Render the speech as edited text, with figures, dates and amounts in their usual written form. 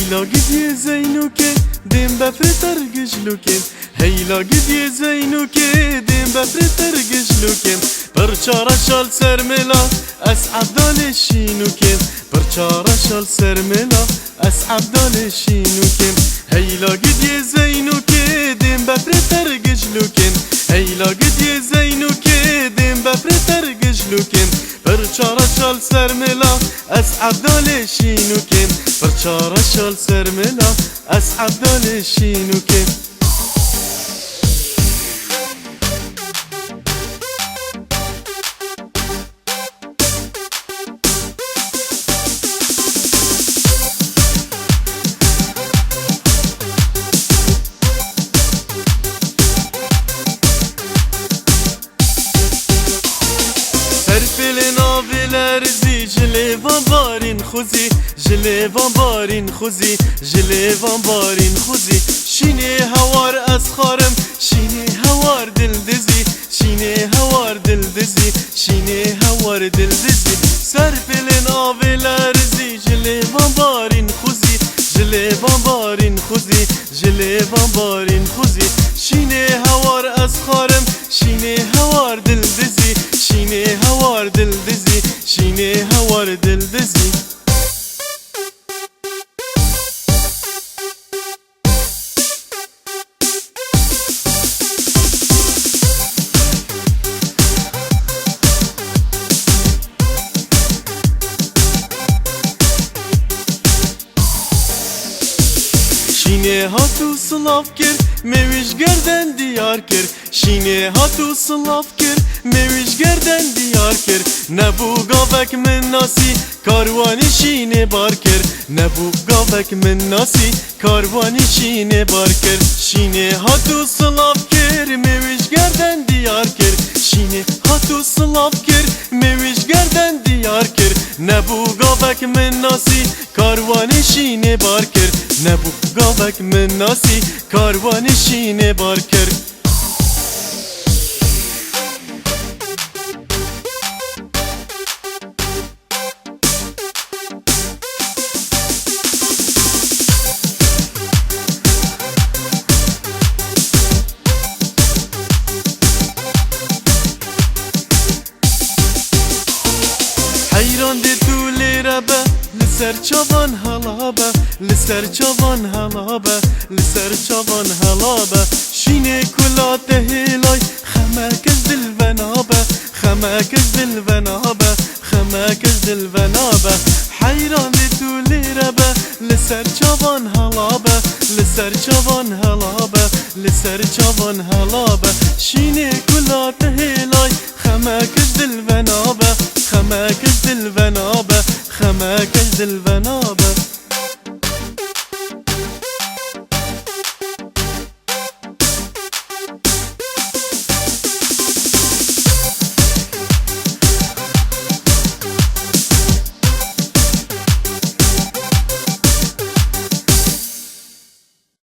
هيلا قد زينوكي ديم بفرتر قجلوكي هيلا قد زينوكي ديم بفرتر قجلوكي برچارة شال سرملا اسعب دال شينوكي برچارة شال سرملا اسعب دال شينوكي هيلا قد زينوكي ديم بفرتر قجلوكي هيلا قد زينوكي ديم بفرتر قجلوكي برچارة شال سرملا اسعب دال شينوكي برچارة شال سرملا اسعب دال شينوكي سرفلنا بلرزي جليفان بارين خوزي جليفان بارين خوزي جليفان بارين خوزي شيني هوار اسخارم شيني هوار دل دزي شيني هوار دل دزي شيني هوار دل دزي سرفلنا بلرزي جليفان بارين خوزي جليفان بارين خوزي جليفان بارين خوزي شيني هوار اسخارم شيني هوار دل دزي شيني هوار دل دزي شيني هوار دل دزي شینه هاتو سلاف کر مویش گردن دیار کر شینه هاتو سلاف کر مویش گردن دیار کر نبو گاوک من ناسی کاروانی شینه بار کر نبو گاوک من ناسی کاروانی شینه بار کر شینه هاتو سلاف کر مویش گردن دیار کر شینه هاتو سلاف کر مویش گردن دیار کر نبو گاوک من ناسی کاروانی شینه بار کر نبو گاوک من ناسی کاروانی شینه بار کر حیران دی تو لیربه لسر چوان هلابه لسر چوان هلابه لسر چوان هلابه شینه کلات هلای خمکش دل ونابه خمکش دل ونابه خمکش دل ونابه حیران دی تو لیربه لسر چوان هلابه لسر چوان هلابه لسر چوان هلابه شینه کلات هلای خمکش دل ونابه خمکش دل ونابه خمکش دل ونابه